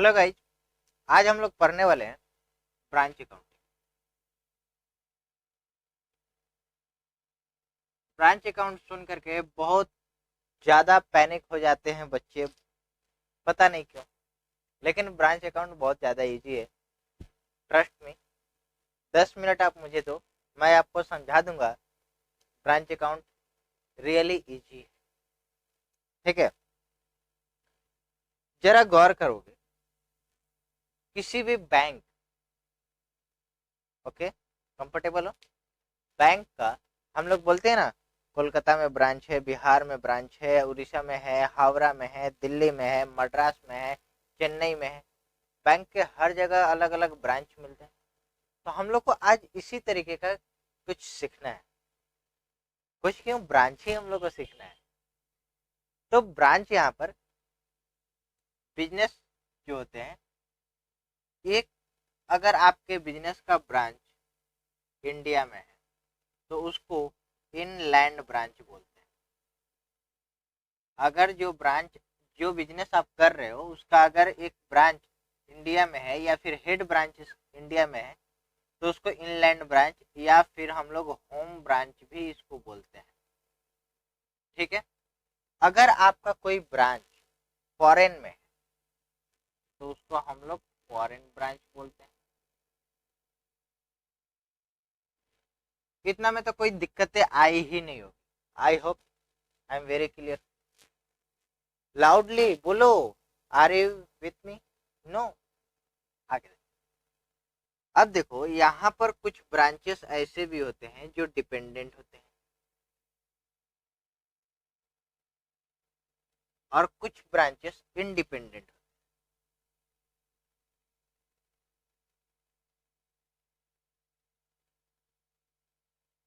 Hello guys, आज हम लोग पढ़ने वाले हैं ब्रांच अकाउंटिंग। ब्रांच अकाउंट सुन करके बहुत ज़्यादा पैनिक हो जाते हैं बच्चे, पता नहीं क्यों। लेकिन ब्रांच अकाउंट बहुत ज़्यादा इजी है, ट्रस्ट मी। 10 मिनट आप मुझे दो, मैं आपको समझा दूंगा। ब्रांच अकाउंट रियली इजी है, ठीक है। जरा गौर करोगे, किसी भी बैंक, ओके, कंफर्टेबल हो, बैंक का हम लोग बोलते हैं ना, कोलकाता में ब्रांच है, बिहार में ब्रांच है, उड़ीसा में है, हावड़ा में है, दिल्ली में है, मद्रास में है, चेन्नई में है। बैंक के हर जगह अलग अलग ब्रांच मिलते हैं। तो हम लोग को आज इसी तरीके का कुछ सीखना है। कुछ क्यों, ब्रांच ही हम लोग को सीखना है। तो ब्रांच यहाँ पर बिजनेस जो होते हैं, एक, अगर आपके बिजनेस का ब्रांच इंडिया में है तो उसको इनलैंड ब्रांच बोलते हैं। अगर जो बिजनेस आप कर रहे हो उसका अगर एक ब्रांच इंडिया में है या फिर हेड ब्रांच इंडिया में है तो उसको इनलैंड ब्रांच या फिर हम लोग होम ब्रांच भी इसको बोलते हैं, ठीक है। अगर आपका कोई ब्रांच फॉरेन में है तो उसको हम लोग फॉरेन ब्रांच बोलते हैं। इतना में तो कोई दिक्कतें आई ही नहीं होगी। I hope I am very clear. Loudly बोलो, are you with me? No? आगे अब देखो, यहाँ पर कुछ ब्रांचेस ऐसे भी होते हैं जो डिपेंडेंट होते हैं और कुछ ब्रांचेस इंडिपेंडेंट।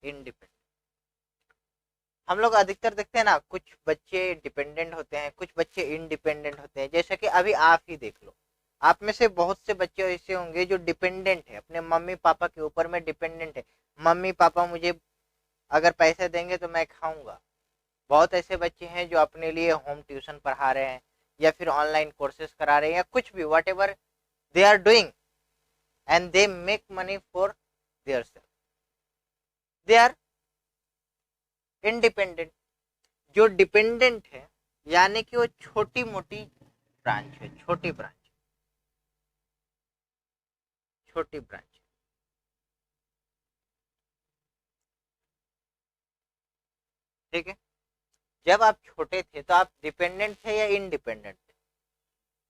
इंडिपेंडेंट हम लोग अधिकतर देखते हैं ना, कुछ बच्चे डिपेंडेंट होते हैं, कुछ बच्चे इंडिपेंडेंट होते हैं। जैसे कि अभी आप ही देख लो, आप में से बहुत से बच्चे ऐसे होंगे जो डिपेंडेंट है, अपने मम्मी पापा के ऊपर में डिपेंडेंट है। मम्मी पापा मुझे अगर पैसे देंगे तो मैं खाऊंगा। बहुत ऐसे बच्चे हैं जो अपने लिए होम ट्यूशन पढ़ा रहे हैं या फिर ऑनलाइन कोर्सेज करा रहे हैं या कुछ भी, whatever they are doing, and they make money for their self. They are independent. जो डिपेंडेंट है यानी कि वो छोटी मोटी ब्रांच है, छोटी ब्रांच, छोटी ब्रांच, ठीक है। जब आप छोटे थे तो आप डिपेंडेंट थे या इंडिपेंडेंट थे?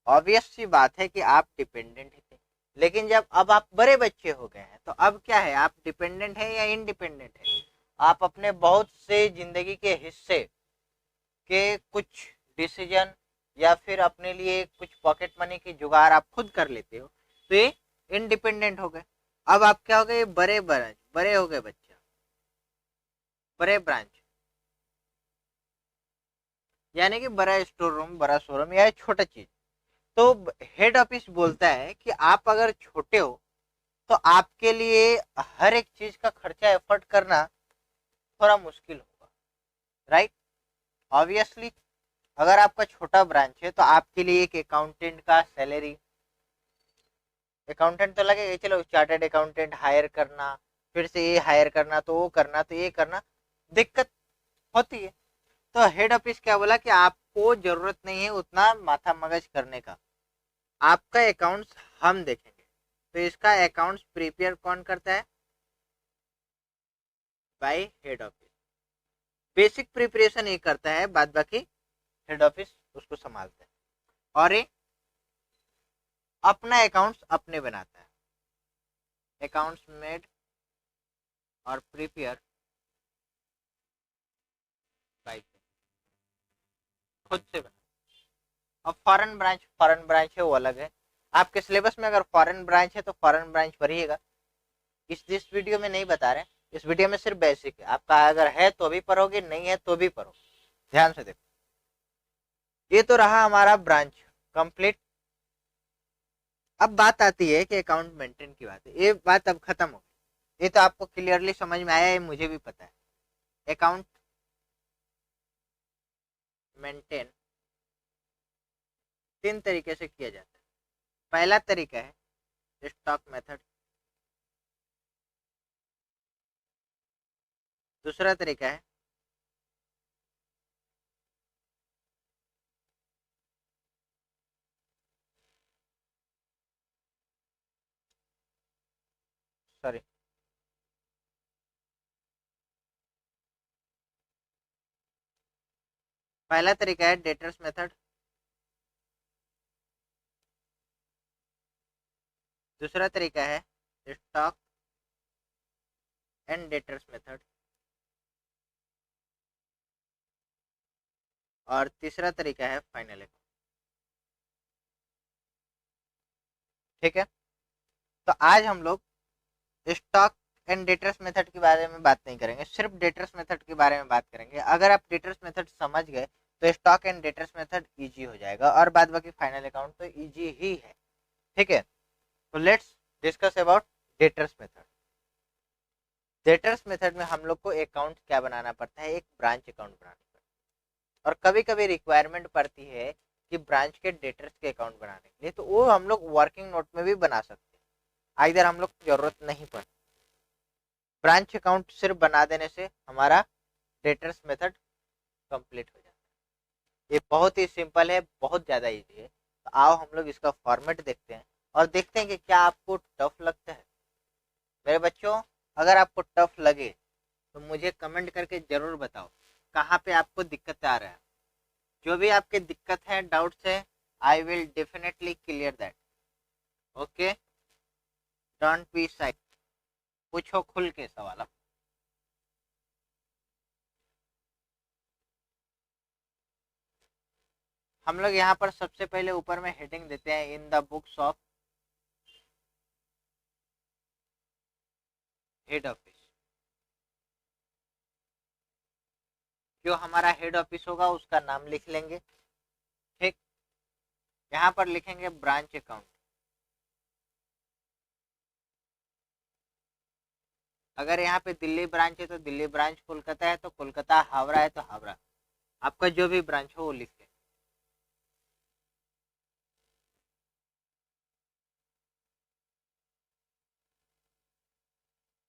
ऑब्वियस सी बात है कि आप डिपेंडेंट ही थे। लेकिन जब अब आप बड़े बच्चे हो गए हैं तो अब क्या है, आप डिपेंडेंट है या इंडिपेंडेंट है? आप अपने बहुत से जिंदगी के हिस्से के कुछ डिसीजन या फिर अपने लिए कुछ पॉकेट मनी की जुगाड़ आप खुद कर लेते हो, तो ये इंडिपेंडेंट हो गए। अब आप क्या हो गए, बड़े हो गए बच्चे, बड़े ब्रांच, यानी कि बड़ा स्टोर रूम, बड़ा शोरूम या छोटा चीज। तो हेड ऑफिस बोलता है कि आप अगर छोटे हो तो आपके लिए हर एक चीज का खर्चा एफर्ट करना थोड़ा मुश्किल होगा, राइट। ऑब्वियसली अगर आपका छोटा ब्रांच है तो आपके लिए एक अकाउंटेंट का सैलरी, अकाउंटेंट तो लगेगा, चलो चार्टर्ड अकाउंटेंट हायर करना, फिर से ये हायर करना, तो वो करना, तो ये करना, दिक्कत होती है। तो हेड ऑफिस क्या बोला कि आपको जरूरत नहीं है उतना माथा मगज करने का, आपका अकाउंट्स हम देखेंगे। तो इसका अकाउंट्स प्रिपेयर कौन करता है? Bye head office. Basic preparation ये करता है, बाद बाकी हेड ऑफिस उसको संभालता है। और ये अपना अकाउंट्स अपने बनाता है, अकाउंट्स मेड और प्रिपेयर बाय, खुद से बना। अब फॉरेन ब्रांच है वो अलग है। आपके सिलेबस में अगर फॉरेन ब्रांच है तो फॉरेन ब्रांच पढ़िएगा। इस वीडियो में नहीं बता रहे हैं, इस वीडियो में सिर्फ बेसिक है। आपका अगर है तो भी पढ़ोगे, नहीं है तो भी पढ़ो। ध्यान से देखो, ये तो रहा हमारा ब्रांच कंप्लीट। अब बात आती है कि अकाउंट मेंटेन की बात है, ये बात अब खत्म हो गई। ये तो आपको क्लियरली समझ में आया है, मुझे भी पता है। अकाउंट मेंटेन 3 तरीके से किया जाता है। पहला तरीका है स्टॉक मेथड, दूसरा तरीका है सॉरी पहला तरीका है डेटर्स मेथड, दूसरा तरीका है स्टॉक एंड डेटर्स मेथड, और तीसरा तरीका है फाइनल अकाउंट। ठीक है, तो आज हम लोग स्टॉक एंड डेटर्स मेथड के बारे में बात नहीं करेंगे, सिर्फ डेटर्स मेथड के बारे में बात करेंगे। अगर आप डेटर्स मेथड समझ गए तो stock and debtors method easy हो जाएगा, और बाद बाकी फाइनल अकाउंट तो इजी ही है। ठीक है, तो let's discuss about debtors method. Debtors method में हम लोग को अकाउंट क्या बनाना पड़ता है, एक ब्रांच अकाउंट बनाना पड़ता है, और कभी कभी रिक्वायरमेंट पड़ती है कि ब्रांच के डेटर्स के अकाउंट बनाने के लिए, तो वो हम लोग वर्किंग नोट में भी बना सकते हैं, इधर हम लोग को जरूरत नहीं पड़ती। ब्रांच अकाउंट सिर्फ बना देने से हमारा डेटर्स मेथड कंप्लीट हो जाता है। ये बहुत ही सिंपल है, बहुत ज़्यादा इजी है। तो आओ हम लोग इसका फॉर्मेट देखते हैं और देखते हैं कि क्या आपको टफ लगता है। मेरे बच्चों, अगर आपको टफ लगे तो मुझे कमेंट करके ज़रूर बताओ कहाँ पे आपको दिक्कत आ रहा है। जो भी आपके दिक्कत है, डाउट्स है, I will definitely clear that. Okay, don't be shy, पूछो खुल के सवाल। हम लोग यहाँ पर सबसे पहले ऊपर में हेडिंग देते हैं in the books of head office. जो हमारा हेड ऑफिस होगा उसका नाम लिख लेंगे। ठीक, यहाँ पर लिखेंगे ब्रांच अकाउंट। अगर यहाँ पे दिल्ली ब्रांच है तो दिल्ली ब्रांच, कोलकाता है तो कोलकाता, हावड़ा है तो हावड़ा, आपका जो भी ब्रांच हो वो लिख लें।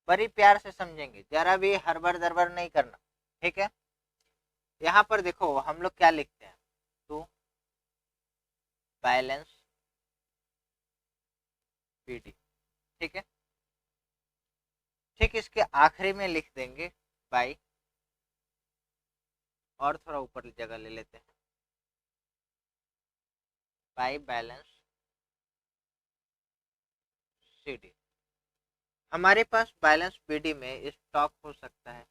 बड़ी प्यार से समझेंगे, जरा भी हड़बड़ दरबड़ नहीं करना। ठीक है, यहाँ पर देखो हम लोग क्या लिखते हैं, तो बैलेंस पीडी। ठीक है, ठीक इसके आखिरी में लिख देंगे बाई, और थोड़ा ऊपर जगह ले लेते हैं, बाई बैलेंस सीडी। हमारे पास बैलेंस पीडी में स्टॉक हो सकता है,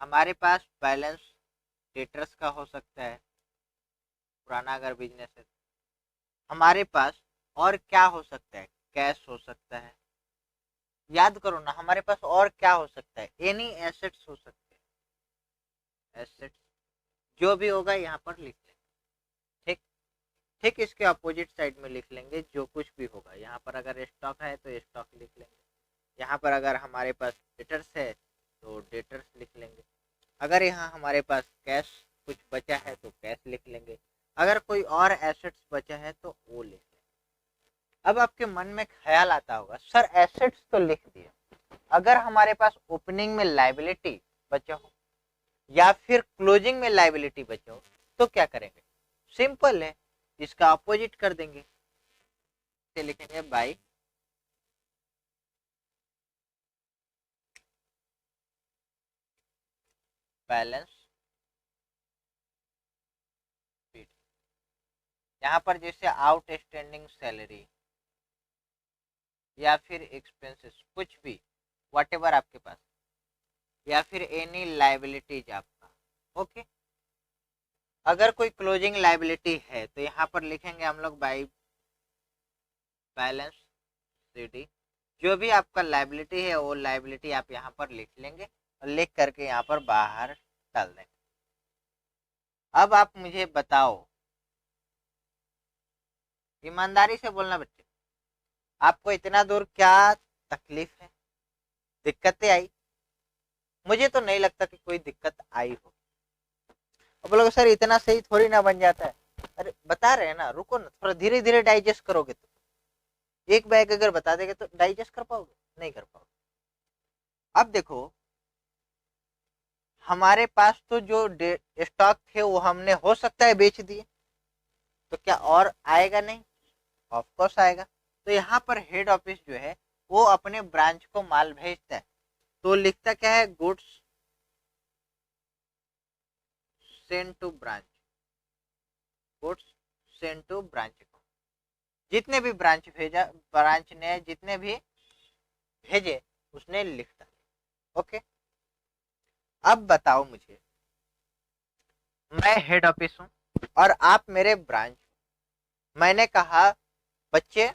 हमारे पास बैलेंस डेटर्स का हो सकता है, पुराना अगर बिजनेस है। हमारे पास और क्या हो सकता है, कैश हो सकता है। याद करो ना, हमारे पास और क्या हो सकता है, एनी एसेट्स हो सकते हैं, एसेट्स जो भी होगा यहाँ पर लिख लेंगे। ठीक, ठीक इसके अपोजिट साइड में लिख लेंगे जो कुछ भी होगा। यहाँ पर अगर स्टॉक है तो स्टॉक लिख लेंगे, यहाँ पर अगर हमारे पास डेटर्स है तो डेटर्स लिख लेंगे, अगर यहाँ हमारे पास कैश कुछ बचा है तो कैश लिख लेंगे, अगर कोई और एसेट्स बचा है तो वो लिख लेंगे। अब आपके मन में ख्याल आता होगा, सर एसेट्स तो लिख दिए, अगर हमारे पास ओपनिंग में लाइबिलिटी बचा हो या फिर क्लोजिंग में लाइबिलिटी बचा हो तो क्या करेंगे? सिंपल है, इसका अपोजिट कर देंगे, लिखेंगे बाई बैलेंस शीट। यहाँ पर जैसे आउटस्टैंडिंग सैलरी या फिर एक्सपेंसेस कुछ भी, व्हाटएवर आपके पास, या फिर एनी लाइबिलिटीज आपका। ओके, अगर कोई क्लोजिंग लाइबिलिटी है तो यहाँ पर लिखेंगे हम लोग बाई बैलेंस सीडी। जो भी आपका लाइबिलिटी है वो लाइबिलिटी आप यहाँ पर लिख लेंगे और लिख करके यहाँ पर बाहर डाल देंगे। अब आप मुझे बताओ, ईमानदारी से बोलना बच्चे, आपको इतना दूर क्या तकलीफ है, दिक्कतें आई? मुझे तो नहीं लगता कि कोई दिक्कत आई हो। अब बोलोगे सर इतना सही थोड़ी ना बन जाता है, अरे बता रहे हैं ना, रुको ना, थोड़ा धीरे धीरे डाइजेस्ट करोगे तो। एक बैग अगर बता देंगे तो डाइजेस्ट कर पाओगे? नहीं कर पाओगे। अब देखो, हमारे पास तो जो स्टॉक थे वो हमने हो सकता है बेच दिए, तो क्या और आएगा? नहीं, ऑफ कोर्स आएगा। तो यहाँ पर हेड ऑफिस जो है वो अपने ब्रांच को माल भेजता है, तो लिखता क्या है, goods send to branch, goods send to branch. जितने भी ब्रांच भेजा, ब्रांच ने जितने भी भेजे उसने लिखता। ओके, अब बताओ मुझे, मैं हेड ऑफिस हूँ और आप मेरे ब्रांच। मैंने कहा बच्चे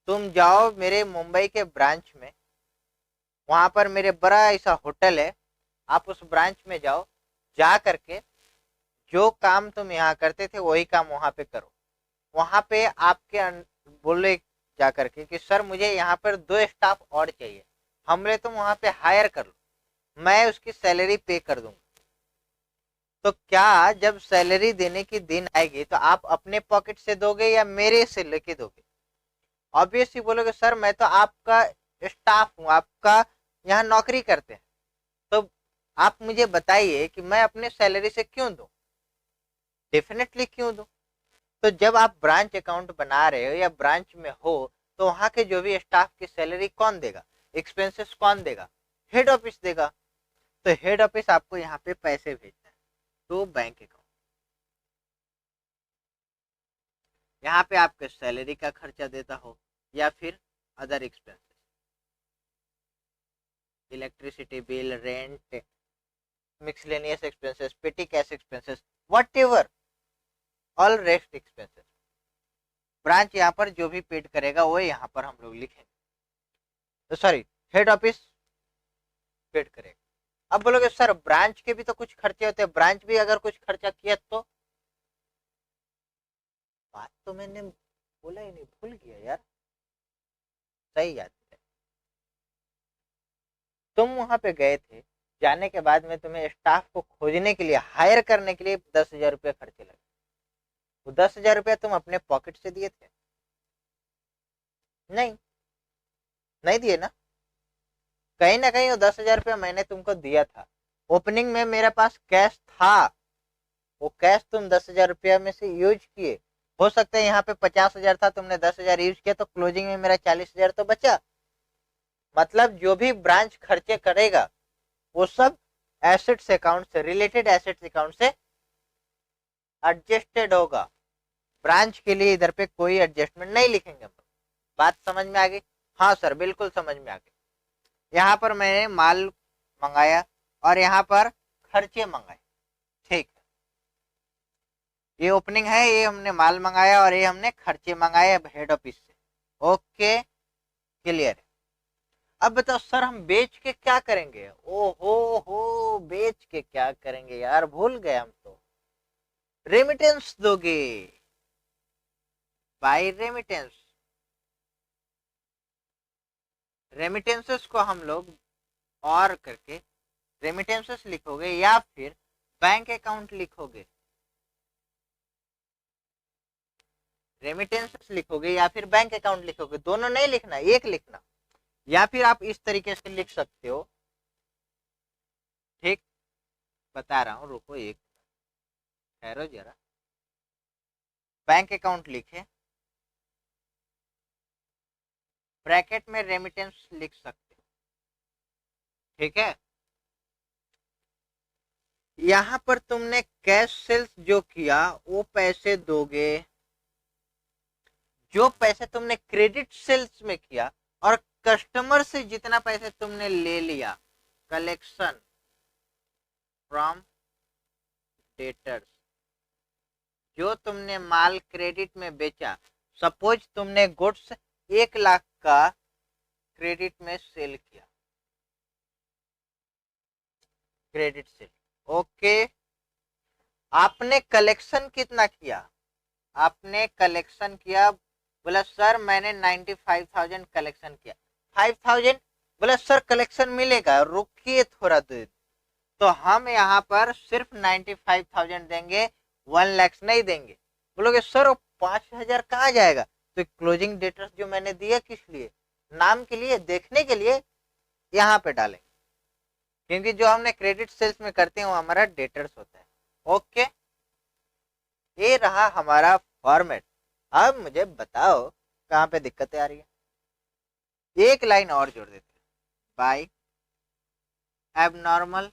तुम जाओ मेरे मुंबई के ब्रांच में, वहां पर मेरे बड़ा ऐसा होटल है, आप उस ब्रांच में जाओ, जा करके जो काम तुम यहाँ करते थे वही काम वहां पे करो। वहां पे आपके बोले जा करके कि सर मुझे यहाँ पर 2 स्टाफ और चाहिए, हमरे तुम वहां पे हायर कर लो, मैं उसकी सैलरी पे कर दूंगा। तो क्या जब सैलरी देने की दिन आएगी तो आप अपने पॉकेट से दोगे या मेरे से लेके दोगे? ऑब्वियसली बोलोगे सर मैं तो आपका स्टाफ हूँ, आपका यहाँ नौकरी करते हैं, तो आप मुझे बताइए कि मैं अपने सैलरी से क्यों दूं? डेफिनेटली क्यों दूं। तो जब आप ब्रांच अकाउंट बना रहे हो या ब्रांच में हो, तो वहां के जो भी स्टाफ की सैलरी कौन देगा, एक्सपेंसेस कौन देगा? हेड ऑफिस देगा। तो हेड ऑफिस आपको यहाँ पे पैसे भेजता है, तो बैंक अकाउंट, यहाँ पे आपके सैलरी का खर्चा देता हो या फिर other expenses, electricity bill, rent, miscellaneous expenses, petty cash expenses, whatever, all rest expenses, branch यहाँ पर जो भी पेड करेगा वो यहाँ पर हम लोग लिखेंगे, तो सॉरी हेड ऑफिस पेड करेगा। अब बोलोगे सर ब्रांच के भी तो कुछ खर्चे होते हैं, ब्रांच भी अगर कुछ खर्चा किया तो? बात तो मैंने बोला ही नहीं, भूल गया यार, सही याद है। तुम वहां पे गए थे, जाने के बाद में तुम्हें स्टाफ को खोजने के लिए, हायर करने के लिए 10,000 रुपया खर्चे लगे, वो 10,000 रुपया तुम अपने पॉकेट से दिए थे? नहीं, नहीं दिए ना। कहीं ना कहीं वो 10,000 रुपया मैंने तुमको दिया था, ओपनिंग में मेरे पास कैश था, वो कैश तुम 10,000 रुपया में से यूज किए। हो सकता है यहाँ पे 50,000 था, तुमने 10,000 यूज किया, तो क्लोजिंग में मेरा 40,000 तो बचा। मतलब जो भी ब्रांच खर्चे करेगा वो सब एसेट्स अकाउंट से, रिलेटेड एसेट्स अकाउंट से एडजस्टेड होगा। ब्रांच के लिए इधर पे कोई एडजस्टमेंट नहीं लिखेंगे हम। बात समझ में आ गई? हाँ सर बिल्कुल समझ में आ गई। यहाँ पर मैंने माल मंगाया और यहाँ पर खर्चे मंगाए, ठीक है, ये ओपनिंग है, ये हमने माल मंगाया और ये हमने खर्चे मंगाए अब हेड ऑफिस से। ओके, क्लियर है। अब बताओ सर हम बेच के क्या करेंगे? ओहो हो, बेच के क्या करेंगे यार, भूल गए हम तो। रेमिटेंस दोगे, बाय रेमिटेंस। रेमिटेंसेस को हम लोग और करके रेमिटेंसेस लिखोगे या फिर बैंक अकाउंट लिखोगे? रेमिटेंसेस लिखोगे या फिर बैंक अकाउंट लिखोगे? दोनों नहीं लिखना, एक लिखना। या फिर आप इस तरीके से लिख सकते हो, ठीक, बता रहा हूं, रुको एक, ठहरो जरा। बैंक अकाउंट लिखे, ब्रैकेट में रेमिटेंस लिख सकते हो, ठीक है। यहां पर तुमने कैश सेल्स जो किया वो पैसे दोगे, जो पैसे तुमने क्रेडिट सेल्स में किया और कस्टमर से जितना पैसे तुमने ले लिया, कलेक्शन फ्रॉम डेटर्स, जो तुमने माल क्रेडिट में बेचा, सपोज तुमने गुड्स 1 लाख का क्रेडिट में सेल किया, क्रेडिट सेल, ओके। आपने कलेक्शन कितना किया? आपने कलेक्शन किया, बोला सर मैंने 95,000 कलेक्शन किया। 5,000, बोला सर कलेक्शन मिलेगा, रुकिए थोड़ा देर। तो हम यहाँ पर सिर्फ 95,000 देंगे, 1 लाख नहीं देंगे। बोलोगे सर वो 5,000 कहाँ जाएगा? तो क्लोजिंग डेटर्स जो मैंने दिया किस लिए, नाम के लिए, देखने के लिए यहाँ पे डालेंगे, क्योंकि जो हमने क्रेडिट सेल्स में करते हैं वो हमारा डेटर्स होता है। ओके, ये रहा हमारा फॉर्मेट। अब मुझे बताओ कहाँ पे दिक्कतें आ रही है। एक लाइन और जोड़ देते हैं, बाय एबनॉर्मल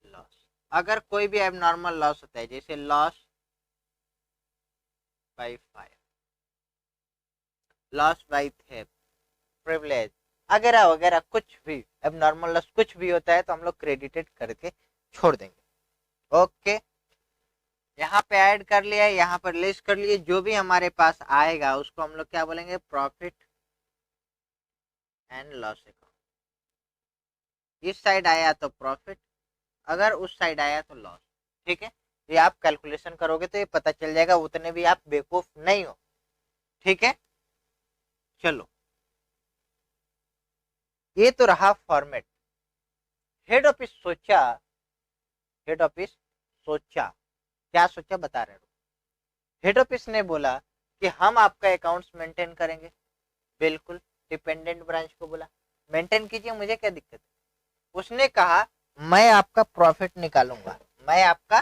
लॉस। अगर कोई भी एबनॉर्मल लॉस होता है, जैसे loss by fire, loss by theft, privilege वगैरह वगैरह, कुछ भी एबनॉर्मल लॉस कुछ भी होता है तो हम लोग क्रेडिटेड करके छोड़ देंगे। ओके, यहाँ पे ऐड कर लिया, यहाँ पर लिस्ट कर लिए, जो भी हमारे पास आएगा उसको हम लोग क्या बोलेंगे, प्रॉफिट एंड लॉस अकाउंट। इस साइड आया तो प्रॉफिट, अगर उस साइड आया तो लॉस। ठीक है, ये आप कैलकुलेशन करोगे तो ये पता चल जाएगा, उतने भी आप बेवकूफ नहीं हो। ठीक है, चलो ये तो रहा फॉर्मेट। हेड ऑफिस सोचा, हेड ऑफिस सोचा, क्या सोचा बता रहे हो। हेड ऑफिस ने बोला कि हम आपका अकाउंट्स मेंटेन करेंगे। बिल्कुल, डिपेंडेंट ब्रांच को बोला मेंटेन कीजिए, मुझे क्या दिक्कत है। उसने कहा मैं आपका प्रॉफिट निकालूंगा, मैं आपका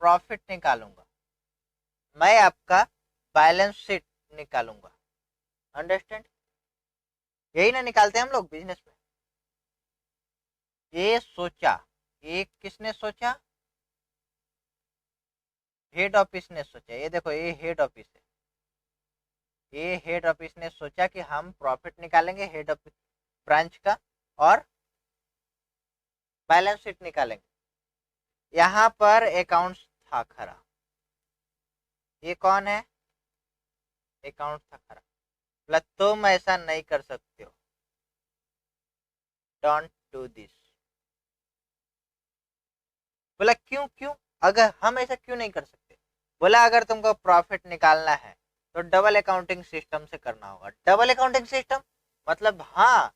प्रॉफिट निकालूंगा, मैं आपका बैलेंस शीट निकालूंगा। अंडरस्टैंड, यही ना निकालते हैं हम लोग बिजनेस में। ये सोचा, ये किसने सोचा, हेड ऑफिस ने सोचा। ये देखो, ये हेड ऑफिस है, ये हेड ऑफिस ने सोचा कि हम प्रॉफिट निकालेंगे हेड ऑफिस ब्रांच का, और बैलेंस शीट निकालेंगे। यहाँ पर अकाउंट्स था खरा, ये कौन है, अकाउंट था खरा। बोला तुम ऐसा नहीं कर सकते हो, डोंट डू दिस। बोला क्यों क्यों, अगर हम ऐसा क्यों नहीं कर सकते। बोला अगर तुमको प्रॉफिट निकालना है तो डबल अकाउंटिंग सिस्टम से करना होगा। डबल अकाउंटिंग सिस्टम मतलब, हाँ,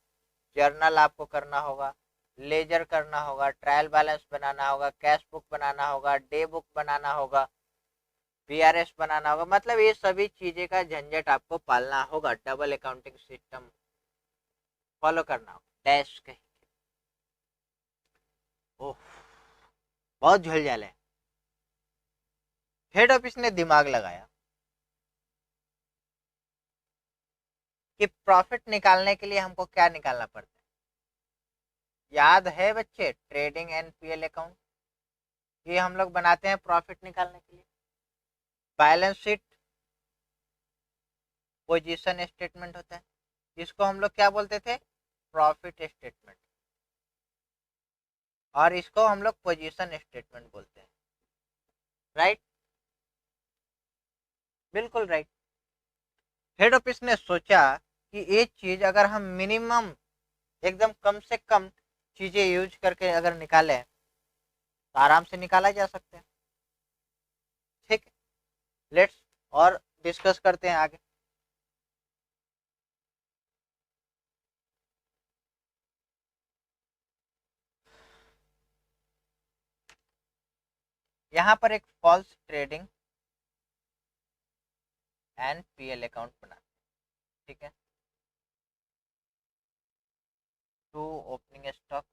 जर्नल आपको करना होगा, लेजर करना होगा, ट्रायल बैलेंस बनाना होगा, कैश बुक बनाना होगा, डे बुक बनाना होगा, बीआरएस बनाना होगा, मतलब ये सभी चीजें का झंझट आपको पालना होगा, डबल अकाउंटिंग सिस्टम फॉलो करना होगा। डैश कहीं, ओह बहुत झलझल है। हेड ऑफिस ने दिमाग लगाया कि प्रॉफिट निकालने के लिए हमको क्या निकालना पड़ता है। याद है बच्चे, ट्रेडिंग एनपीएल अकाउंट, ये हम लोग बनाते हैं प्रॉफिट निकालने के लिए। बैलेंस शीट पोजीशन स्टेटमेंट होता है, इसको हम लोग क्या बोलते थे, प्रॉफिट स्टेटमेंट, और इसको हम लोग पोजीशन स्टेटमेंट बोलते हैं। राइट, बिल्कुल राइट। हेड ऑफिस ने सोचा कि ये चीज अगर हम मिनिमम, एकदम कम से कम चीजें यूज करके अगर निकालें तो आराम से निकाला जा सकता है। ठीक है, लेट्स और डिस्कस करते हैं आगे। यहाँ पर एक false trading and PL account बना, ठीक है, to opening stock,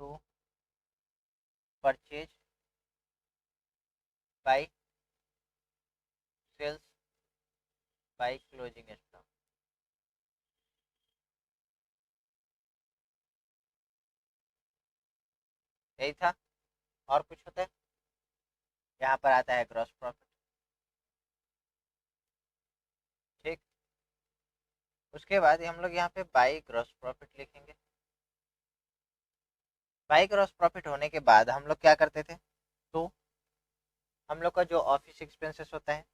to purchase by sales by closing stock. यही था, और कुछ होता है। यहाँ पर आता है ग्रॉस प्रॉफिट। ठीक, उसके बाद हम लोग यहाँ पे बाई ग्रॉस प्रॉफिट लिखेंगे। बाई ग्रॉस प्रॉफिट होने के बाद हम लोग क्या करते थे, तो हम लोग का जो ऑफिस एक्सपेंसेस होता है,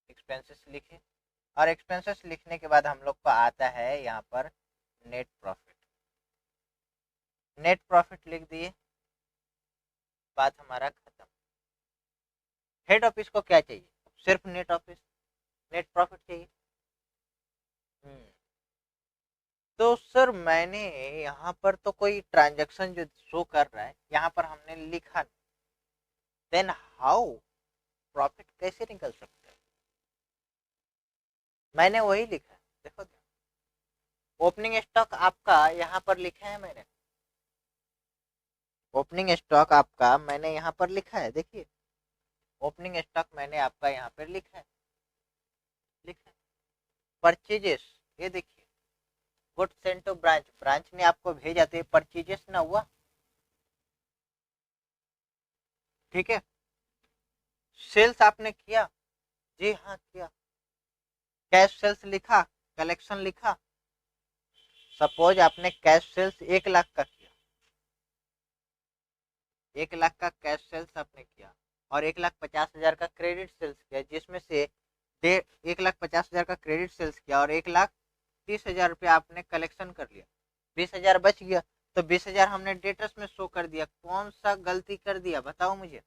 एक्सपेंसेस लिखे, और एक्सपेंसेस लिखने के बाद हम लोग को आता है यहाँ पर नेट प्रॉफिट। नेट प्रॉफिट लिख दिए, बात हमारा खत्म। हेड ऑफिस को क्या चाहिए, सिर्फ नेट ऑफिस, नेट प्रॉफिट चाहिए। तो सर मैंने यहाँ पर तो कोई ट्रांजैक्शन जो शो कर रहा है यहाँ पर हमने लिखा, देन हाउ प्रॉफिट कैसे निकल सकता है? मैंने वही लिखा है, देखो ओपनिंग स्टॉक आपका यहाँ पर लिखा है मैंने, ओपनिंग स्टॉक आपका मैंने यहाँ पर लिखा है, देखिए ओपनिंग स्टॉक मैंने आपका यहाँ पर लिखा है परचेजेस, ये देखिए good send to branch, branch ने आपको भेजा तो ये परचेजेस ना हुआ, ठीक है। सेल्स आपने किया, जी हाँ किया, कैश सेल्स लिखा, कलेक्शन लिखा। सपोज आपने कैश सेल्स 1 लाख का किया, 1 लाख का कैश सेल्स आपने किया और 1,50,000 का क्रेडिट सेल्स किया, जिसमें से 1,50,000 का क्रेडिट सेल्स किया और 1,30,000 रुपया आपने कलेक्शन कर लिया, 20,000 बच गया। तो 20,000 हमने डेटर्स में शो कर दिया, कौन सा गलती कर दिया बताओ मुझे?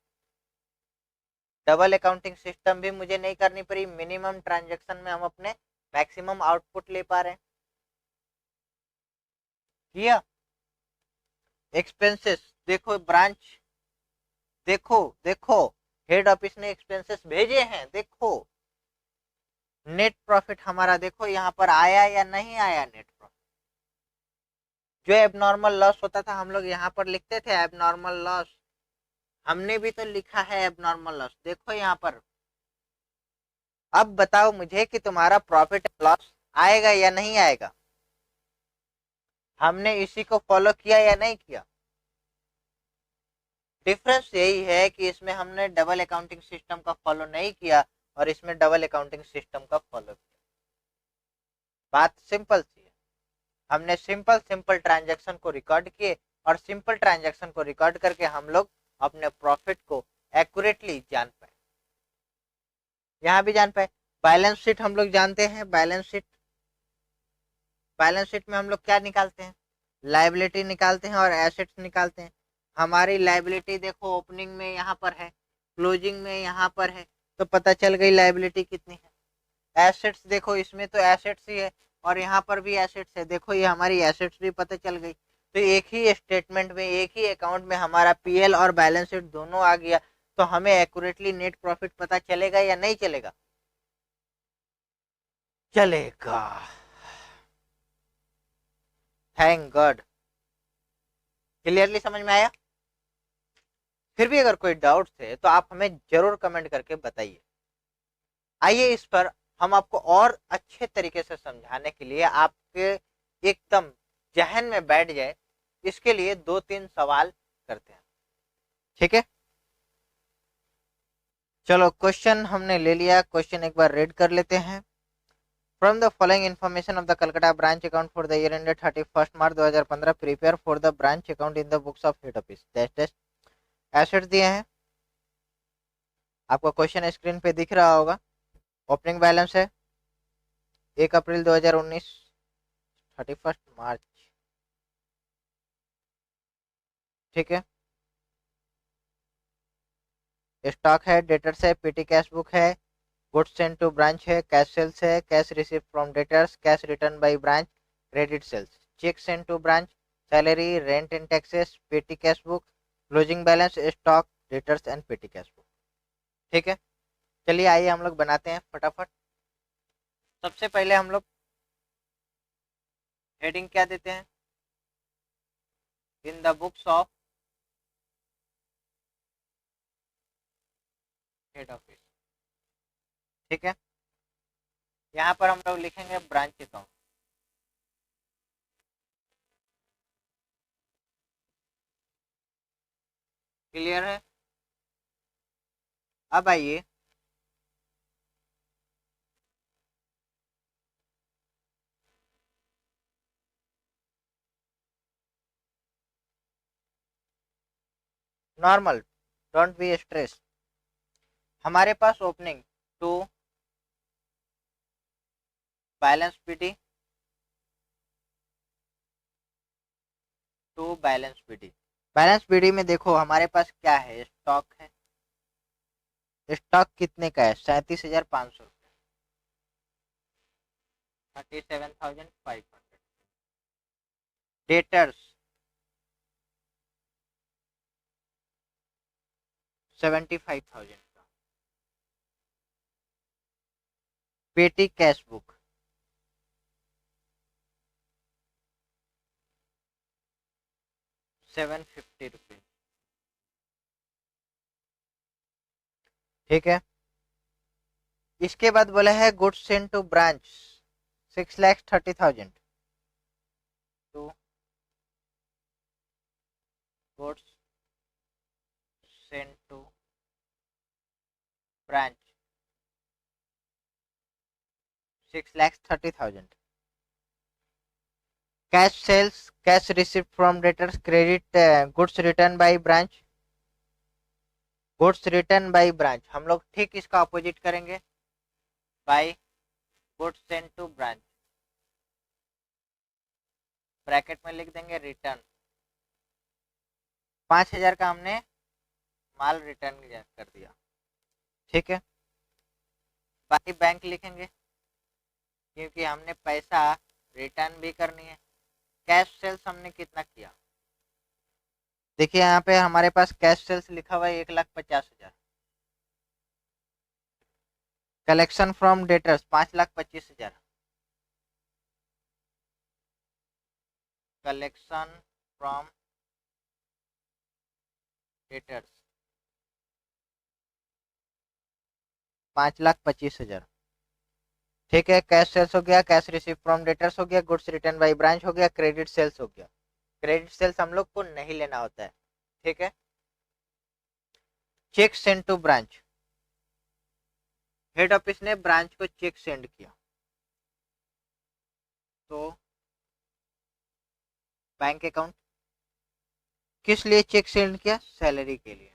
डबल अकाउंटिंग सिस्टम भी मुझे नहीं करनी पड़ी, मिनिमम ट्रांजेक्शन में हम अपने मैक्सिमम आउटपुट ले पा रहे हैं। किया एक्सपेंसेस, देखो ब्रांच, देखो देखो हेड ऑफिस ने एक्सपेंसेस भेजे हैं, देखो नेट प्रॉफिट हमारा देखो यहाँ पर आया या नहीं आया नेट प्रॉफिट। जो एबनॉर्मल लॉस होता था हम लोग यहाँ पर लिखते थे एबनॉर्मल लॉस, हमने भी तो लिखा है एबनॉर्मल लॉस, देखो यहाँ पर। अब बताओ मुझे कि तुम्हारा प्रॉफिट लॉस आएगा या नहीं आएगा? हमने इसी को फॉलो किया या नहीं किया? डिफरेंस यही है कि इसमें हमने डबल अकाउंटिंग सिस्टम का फॉलो नहीं किया और इसमें डबल अकाउंटिंग सिस्टम का फॉलो किया। बात सिंपल सी है, हमने सिंपल सिंपल ट्रांजैक्शन को रिकॉर्ड किए और सिंपल ट्रांजैक्शन को रिकॉर्ड करके हम लोग अपने प्रॉफिट को एक्यूरेटली जान पाए, यहाँ भी जान पाए। बैलेंस शीट हम लोग जानते हैं, बैलेंस शीट, बैलेंस शीट में हम लोग क्या निकालते हैं? लायबिलिटी निकालते हैं और एसेट्स निकालते हैं। हमारी लायबिलिटी देखो ओपनिंग में यहाँ पर है, क्लोजिंग में यहाँ पर है, तो पता चल गई लायबिलिटी कितनी है। एसेट्स देखो इसमें तो एसेट्स ही है और यहाँ पर भी एसेट्स है, देखो ये हमारी एसेट्स भी पता चल गई। तो एक ही स्टेटमेंट में एक ही अकाउंट में हमारा पीएल और बैलेंस शीट दोनों आ गया, तो हमें एक्यूरेटली नेट प्रॉफिट पता चलेगा या नहीं चलेगा? चलेगा। थैंक गॉड, क्लियरली समझ में आया? फिर भी अगर कोई डाउट्स है तो आप हमें जरूर कमेंट करके बताइए। आइए इस पर हम आपको और अच्छे तरीके से समझाने के लिए, आपके एकदम जहन में बैठ जाए, इसके लिए 2-3 सवाल करते हैं, ठीक है? चलो क्वेश्चन हमने ले लिया, क्वेश्चन एक बार रीड कर लेते हैं। From the following information of the Calcutta branch account for the year ended 31 March 2015 prepare for the branch account in the books of head office dash dash. Assets दिए हैं, आपको क्वेश्चन स्क्रीन पे दिख रहा होगा। ओपनिंग बैलेंस है 1 अप्रैल 2019, 31 मार्च, ठीक है। स्टॉक है, डेटर्स है, पीटी कैश बुक है, गुड्स सेंड टू ब्रांच है, कैश सेल्स है, cash receive from debtors, cash return by branch, credit sales, cheque send to branch, salary, rent and taxes, petty cash book, closing balance, stock, debtors and petty cash book, ठीक है। चलिए आइए हम लोग बनाते हैं फटाफट। सबसे पहले हम लोग हेडिंग क्या देते हैं? In the books of head office, ठीक है। यहाँ पर हम लोग लिखेंगे ब्रांच अकाउंट, क्लियर है? अब आइए नॉर्मल, डोंट बी स्ट्रेस। हमारे पास opening to balance PT, to balance PT. Balance PT में देखो हमारे पास क्या है, स्टॉक है। स्टॉक कितने का है? 37,500 रुपये, 37,500। डेटर्स 75,000 का। पेटी कैश बुक 750 रुपीज। ठीक है, इसके बाद बोला है goods send to branch 6,30,000 to goods send to branch 6,30,000। Cash sales, cash receipt from debtors, credit goods return by branch, goods return by branch. हम लोग ठीक इसका अपोजिट करेंगे, by goods send to branch, bracket में लिख देंगे return. 5,000 का हमने माल रिटर्न कर दिया। ठीक है, बाकी बैंक लिखेंगे क्योंकि हमने पैसा रिटर्न भी करनी है। कैश सेल्स हमने कितना किया, देखिए यहाँ पे हमारे पास कैश सेल्स लिखा हुआ है 1,50,000। Collection from debtors 5,25,000। Collection from debtors 5,25,000। ठीक है, कैश सेल्स हो गया, कैश रिसीव फ्रॉम डेटर्स हो गया, गुड्स रिटर्न बाय ब्रांच हो गया, क्रेडिट सेल्स हो गया। क्रेडिट सेल्स हम लोग को नहीं लेना होता है। ठीक है, cheque send to branch, head office ने ब्रांच को चेक सेंड किया तो बैंक अकाउंट। किस लिए चेक सेंड किया, सैलरी के लिए।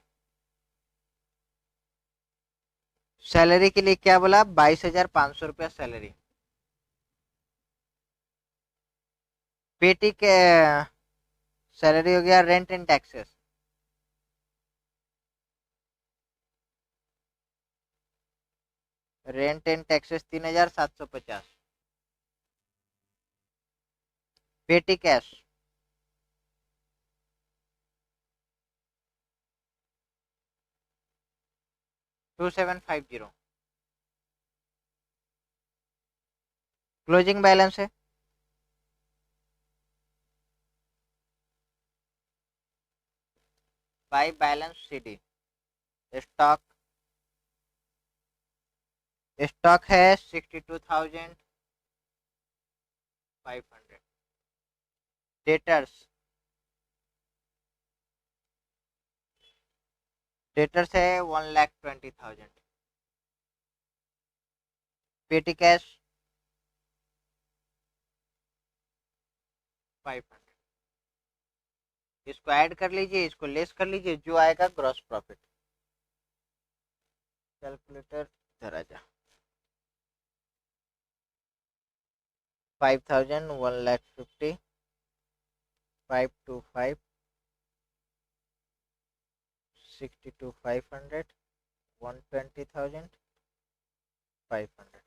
सैलरी के लिए क्या बोला, 22,500 रुपया सैलरी। पेटी के सैलरी हो गया rent and taxes, rent and taxes 3,750। Petty cash 2,750। Closing balance है by balance CD. Stock, stock है 62,500। डेटर्स, डेटर्स है 1,20,000। पेटी कैश 500। इसको ऐड कर लीजिए, इसको लेस कर लीजिए, जो आएगा ग्रॉस प्रॉफिट। कैलकुलेटर इधर आ जा। 5,000, 1,50,000, 525, 62,500, 120,000, 500,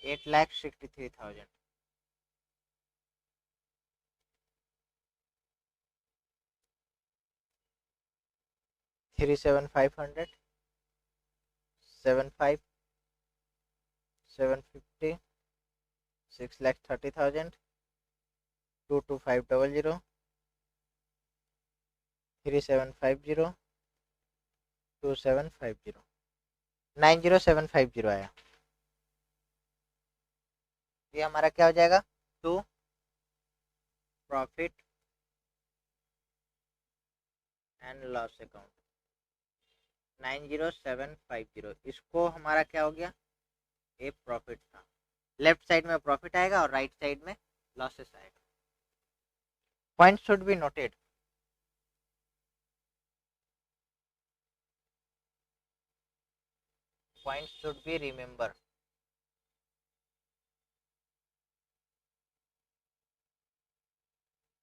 8,63,000। 37,500, 75, 750, 6,30,000, 22500, 3750, 2750, 90750 आया। ये हमारा क्या हो जाएगा, to profit and loss account 90750। इसको हमारा क्या हो गया, ये प्रॉफिट था। लेफ्ट साइड में प्रॉफिट आएगा और राइट साइड में लॉसेस आएगा। Point should be noted. Point should be remember.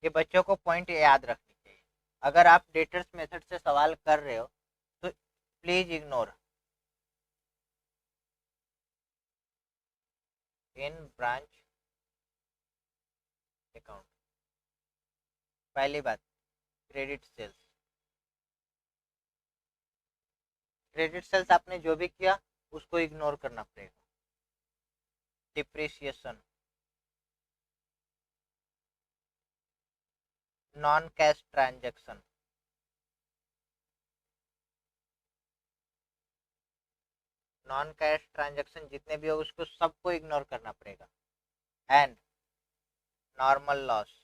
ये बच्चों को पॉइंट याद रखनी चाहिए। अगर आप डेटर्स मेथड से सवाल कर रहे हो तो प्लीज इग्नोर। इन ब्रांच पहली बात, क्रेडिट सेल्स। क्रेडिट सेल्स आपने जो भी किया उसको इग्नोर करना पड़ेगा। Depreciation, non cash transaction, non cash transaction जितने भी हो उसको सबको इग्नोर करना पड़ेगा। एंड नॉर्मल लॉस,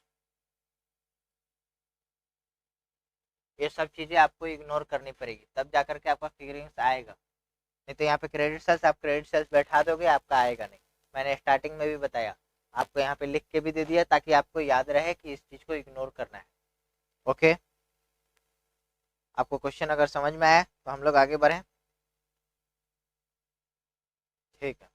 ये सब चीजें आपको इग्नोर करनी पड़ेगी, तब जाकर के आपका फिगरिंग्स आएगा। नहीं तो यहाँ पे क्रेडिट सेल्स, आप क्रेडिट सेल्स बैठा दोगे आपका आएगा नहीं। मैंने स्टार्टिंग में भी बताया, आपको यहाँ पे लिख के भी दे दिया ताकि आपको याद रहे कि इस चीज को इग्नोर करना है। ओके, आपको क्वेश्चन अगर समझ में आया तो हम लोग आगे बढ़े। ठीक है।